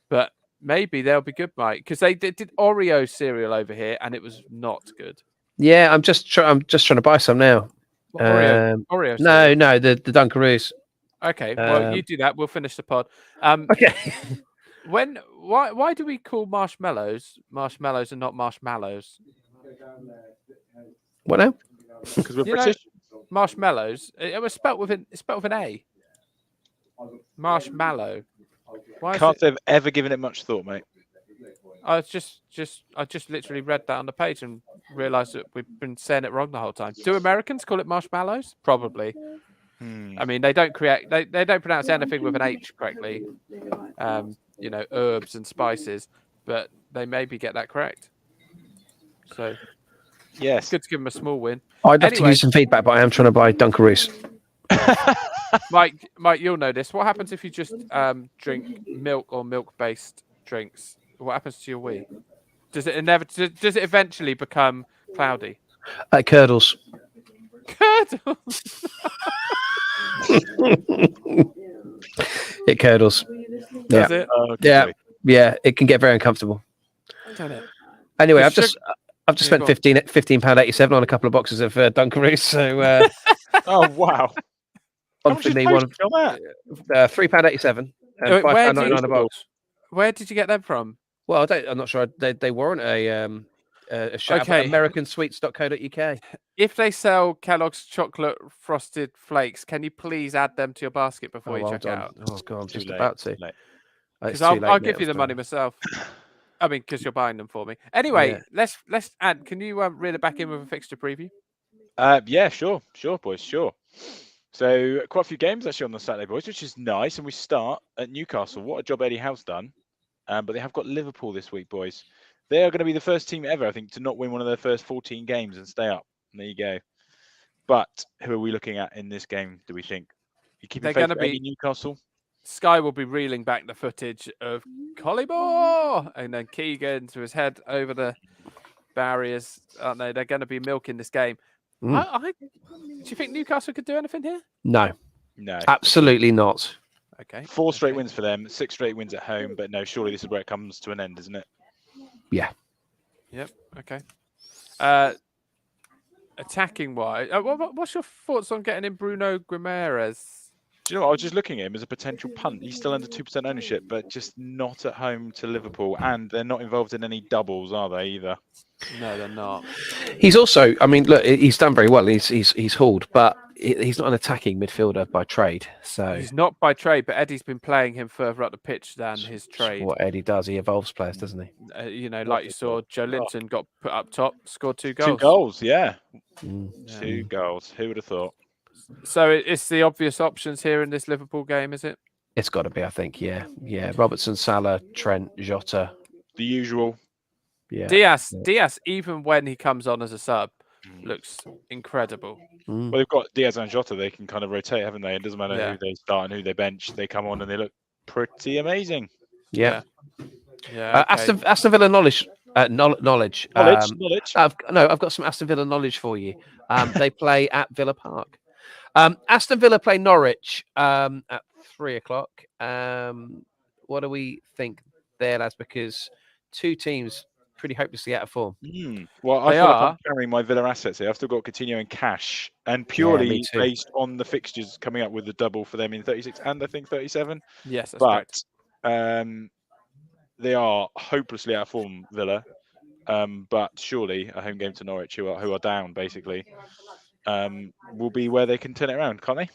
But maybe they'll be good, Mike, because they did Oreo cereal over here and it was not good. Yeah, I'm just trying to buy some now. Oreo No, cereal? the Dunkaroos. Okay, well, you do that. We'll finish the pod. Okay. Why do we call marshmallows and not marshmallows? What now? Because we're You know, British. marshmallows. It was spelt with an A. Marshmallow. Why is Can't it? say I've ever given it much thought, mate. I just literally read that on the page and realised that we've been saying it wrong the whole time. Do Americans call it marshmallows? Probably. I mean, they don't pronounce anything with an H correctly. Herbs and spices, but they maybe get that correct. So Yes. good to give them a small win. I'd love to give you some feedback, but I am trying to buy Dunkaroos. Mike, you'll know this. What happens if you just drink milk or milk-based drinks? What happens to your wee? Does it eventually become cloudy? Curdles. Curdles. It curdles. Does it? Yeah. It can get very uncomfortable. Don't it? Anyway, I've just spent £15.87 on a couple of boxes of Dunkaroos. So oh wow! on for me, one of £3.87 and £5.99 a box. Where did you get them from? Well, I'm not sure. They weren't a shout. Okay. Americansweets.co.uk. If they sell Kellogg's Chocolate Frosted Flakes, can you please add them to your basket before you check out? Oh god, I'm just about to. Because I'll give you the money myself. I mean, because you're buying them for me. Anyway, let's add. Can you reel it back in with a fixture preview? Yeah, sure, boys, sure. So quite a few games actually on the Saturday, boys, which is nice. And we start at Newcastle. What a job Eddie Howe's done. But they have got Liverpool this week, boys. They are going to be the first team ever, I think, to not win one of their first 14 games and stay up. And there you go. But who are we looking at in this game, do we think? You keeping faith with Eddie Newcastle? Sky will be reeling back the footage of Collymore and then Keegan to his head over the barriers. Aren't they? They're going to be milking this game. Do you think Newcastle could do anything here? No, absolutely not. Okay. 4 straight wins for them, 6 straight wins at home. But no, surely this is where it comes to an end, isn't it? Yeah. Yep. Okay. Attacking wise, what's your thoughts on getting in Bruno Guimaraes? Do you know what? I was just looking at him as a potential punt. He's still under 2% ownership, but just not at home to Liverpool. And they're not involved in any doubles, are they, either? No, they're not. He's also, I mean, look, he's done very well. He's hauled, but he's not an attacking midfielder by trade. So He's not by trade, but Eddie's been playing him further up the pitch than his trade. what Eddie does, he evolves players, doesn't he? You know, like you saw, Joe Linton got put up top, scored 2 goals. 2 goals, yeah. Mm. 2 goals. Who would have thought? So it's the obvious options here in this Liverpool game, is it? It's got to be, I think. Yeah. Robertson, Salah, Trent, Jota. The usual. Yeah. Diaz, even when he comes on as a sub, looks incredible. Mm. Well, they've got Diaz and Jota. They can kind of rotate, haven't they? It doesn't matter Yeah. who they start and who they bench. They come on and they look pretty amazing. Yeah. Yeah. Okay. Aston Villa knowledge. Knowledge. Knowledge. I've got some Aston Villa knowledge for you. They play at Villa Park. Aston Villa play Norwich at 3:00. What do we think there, lads? Because 2 teams pretty hopelessly out of form. Well, I They feel like are. I'm carrying my Villa assets here. I've still got Coutinho and cash, and purely me too. based on the fixtures coming up with the double for them in 36 and I think 37. Yes, that's correct. But they are hopelessly out of form, Villa. But surely a home game to Norwich, who are down basically, will be where they can turn it around, can't they?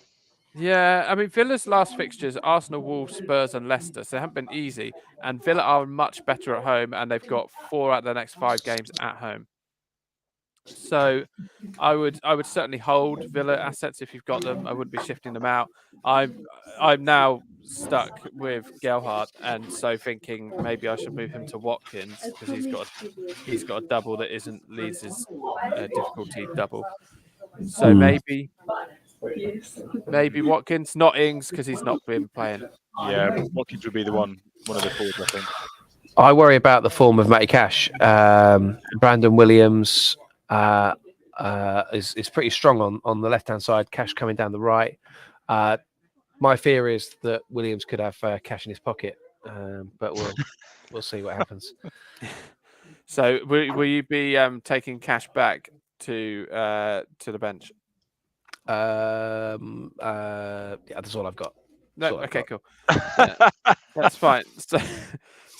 Yeah, I mean, Villa's last fixtures, Arsenal, Wolves, Spurs and Leicester, so they haven't been easy. And Villa are much better at home, and they've got 4 out of the next 5 games at home. So I would certainly hold Villa assets if you've got them. I wouldn't be shifting them out. I'm now stuck with Gelhardt, and so thinking maybe I should move him to Watkins because he's got a double that isn't Leeds' difficulty double. So maybe Watkins, not Ings, because he's not been playing. Yeah, Watkins would be the one of the forwards, I think. I worry about the form of Matty Cash. Brandon Williams is pretty strong on the left-hand side. Cash coming down the right. My fear is that Williams could have Cash in his pocket, but we'll see what happens. So will you be taking Cash back to the bench? Yeah, that's all I've got. No, okay, cool. Yeah, that's fine.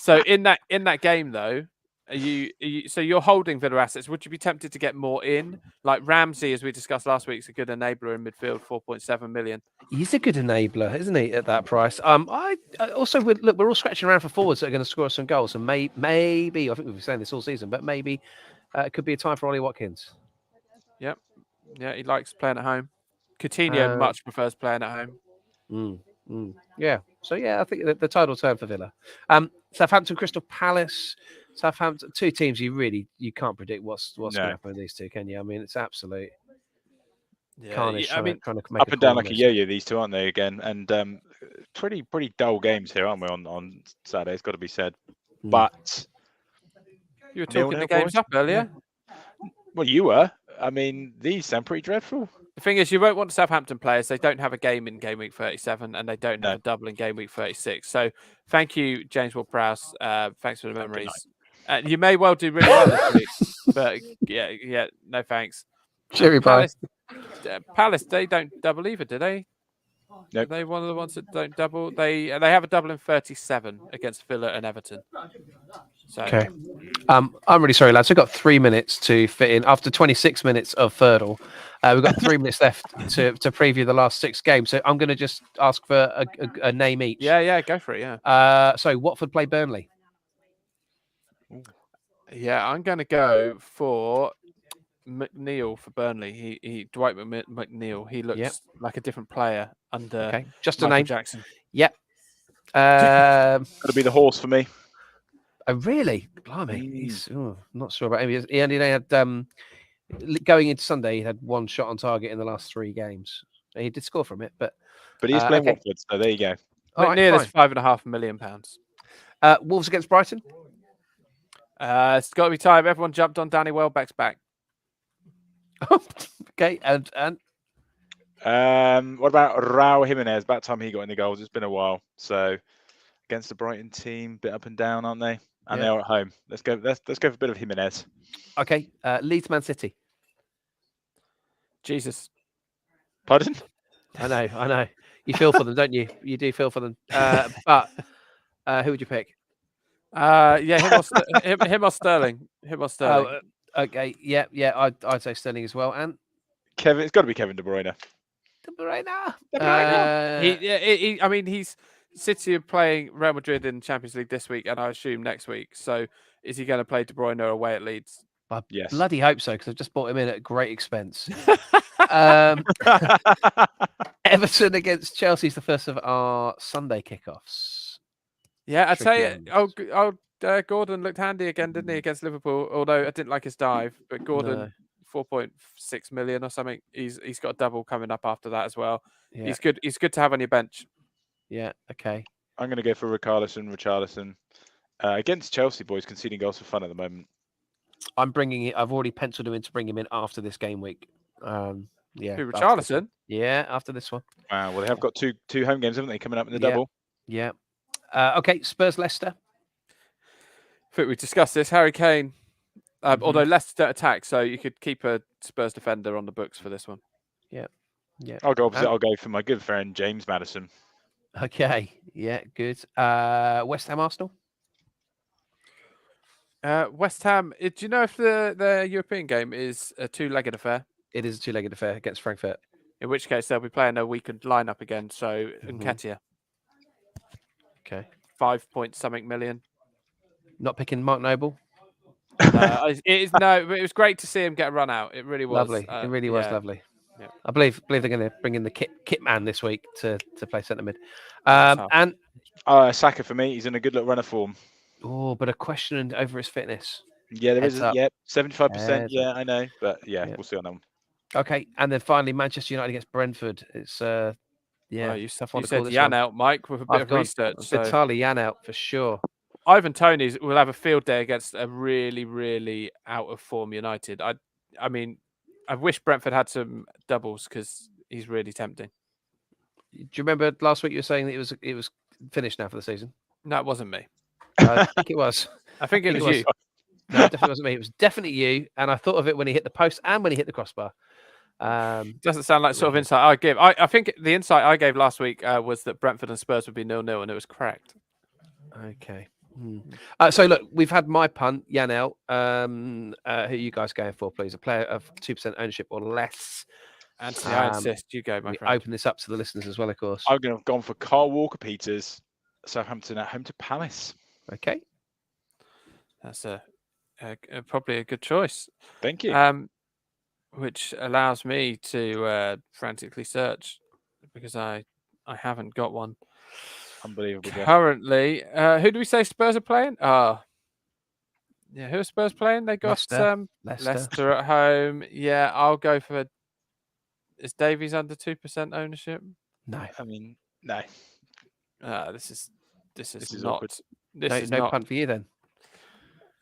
So in that game though, so you're holding Villa assets. Would you be tempted to get more in? Like Ramsey, as we discussed last week, is a good enabler in midfield, 4.7 million. He's a good enabler, isn't he? At that price. I also look. We're all scratching around for forwards that are going to score some goals, and maybe I think we've been saying this all season, but maybe it could be a time for Ollie Watkins. Yep. Yeah, he likes playing at home. Coutinho much prefers playing at home. Yeah. So yeah, I think the title turn for Villa. Southampton, Crystal Palace. Southampton, 2 teams you can't predict what's going to happen with these 2, can you? I mean, it's absolute carnage. Trying to make up and down like a yo-yo, these 2, aren't they? Again, and pretty dull games here, aren't we? On Saturday, it's got to be said. But you were talking the games up earlier. Well, you were. I mean, these sound pretty dreadful. The thing is, you won't want Southampton players. They don't have a game in game week 37, and they don't have a double in game week 36. So, thank you, James Ward-Prowse. Thanks for the memories. You may well do really well this week, but yeah, no thanks. Cheery Palace, they don't double either, do they? Nope. Are they one of the ones that don't double? They have a double in 37 against Villa and Everton. So. Okay. I'm really sorry, lads. We've got 3 minutes to fit in. After 26 minutes of Thirdle, we've got 3 minutes left to preview the last 6 games. So I'm going to just ask for a name each. Yeah, go for it, yeah. So Watford play Burnley. Yeah, I'm going to go for McNeil for Burnley. Dwight McNeil. He looks like a different player under just Michael a name. Jackson. Yep. Got to be the horse for me. Oh, really? Blimey. He's not sure about him. He only had going into Sunday, he had 1 shot on target in the last 3 games. He did score from it, but he's playing Watford, so there you go. McNeil is £5.5 million. Wolves against Brighton. It's got to be time. Everyone jumped on Danny Welbeck's back. Okay, and what about Raul Jimenez? About time he got in the goals. It's been a while. So against the Brighton team, bit up and down, aren't they? And they're at home. Let's go for a bit of Jimenez. Okay, Leeds Man City. Jesus. Pardon? I know. You feel for them, don't you? You do feel for them. But who would you pick? Yeah, him or Sterling. Him or Sterling. Oh, okay. Yeah. I'd say Sterling as well. And Kevin, it's got to be Kevin De Bruyne. De Bruyne. I mean, he's City are playing Real Madrid in Champions League this week, and I assume next week. So, is he going to play De Bruyne away at Leeds? I Yes. bloody hope so, because I've just bought him in at great expense. Everton against Chelsea is the first of our Sunday kickoffs. Yeah, I tell you, Tricky Gordon looked handy again, didn't he, against Liverpool? Although I didn't like his dive, but Gordon, 4.6 million or something. He's got a double coming up after that as well. Yeah. He's good. He's good to have on your bench. Yeah. Okay. I'm going to go for Richarlison. Against Chelsea, boys, conceding goals for fun at the moment. I'm bringing it. I've already penciled him in to bring him in after this game week. Yeah. Who, Richarlison? Yeah, after this one. Wow. Well, they have got two home games, haven't they, coming up in the double? Yeah. Okay. Spurs Leicester. I think we discussed this. Harry Kane. Although Leicester don't attack, so you could keep a Spurs defender on the books for this one. Yeah. I'll go opposite. I'll go for my good friend James Maddison. Okay. Yeah. Good. West Ham Arsenal. West Ham. Do you know if the European game is a two-legged affair? It is a two-legged affair against Frankfurt. In which case they'll be playing a weakened lineup again. So Nketiah. Okay. 5-point-something million. Not picking Mark Noble. It was great to see him get a run out. It really was Lovely. It really was lovely. Yeah. I believe they're going to bring in the kit man this week to play centre mid. And Saka for me, he's in a good little run of form. Oh, but a question over his fitness. Yeah, there is. Heads up. Yeah, 75%. Heads Yeah, up. I know, but yeah, we'll see on that one. Okay, and then finally Manchester United against Brentford. It's you tough one you to call said this Jan one. out, Mike, with a bit of research. So Entirely Jan out for sure. Ivan Toney will have a field day against a really, really out of form United. I mean, I wish Brentford had some doubles because he's really tempting. Do you remember last week you were saying that it was finished now for the season? No, it wasn't me. I think it was. I think it was you. No, it definitely wasn't me. It was definitely you. And I thought of it when he hit the post and when he hit the crossbar. Doesn't sound like sort of insight I give. I think the insight I gave last week was that Brentford and Spurs would be 0-0, and it was correct. Okay. So look, we've had my punt, Yanel. Who are you guys going for, please? A player of 2% ownership or less. Anthony, I insist. You go, my friend. Open this up to the listeners as well, of course. I'm going to have gone for Carl Walker-Peters, Southampton at home to Palace. Okay. That's probably a good choice. Thank you. Which allows me to frantically search because I haven't got one. Unbelievable. Currently, who do we say Spurs are playing? Yeah, who are Spurs playing? They got Leicester at home. Yeah, I'll go for. Is Davies under 2% ownership? No, I mean no. This is not. Awkward. No punt for you then.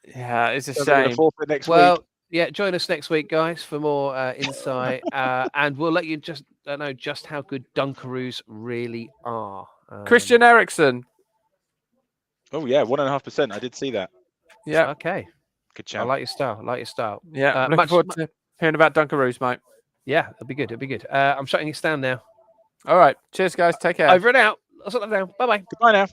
Yeah, it's a shame. Next week. Week. Yeah, join us next week, guys, for more insight, and we'll let you just know just how good Dunkaroos really are. Christian Eriksen. Oh yeah, 1.5%. I did see that. Yeah. Okay. Good chat. I like your style. Yeah. Looking forward to hearing about Dunkaroos, mate. Yeah, it'll be good. I'm shutting this down now. All right. Cheers, guys. Take care. Over and out. I'll shut that down. Bye-bye. Goodbye now.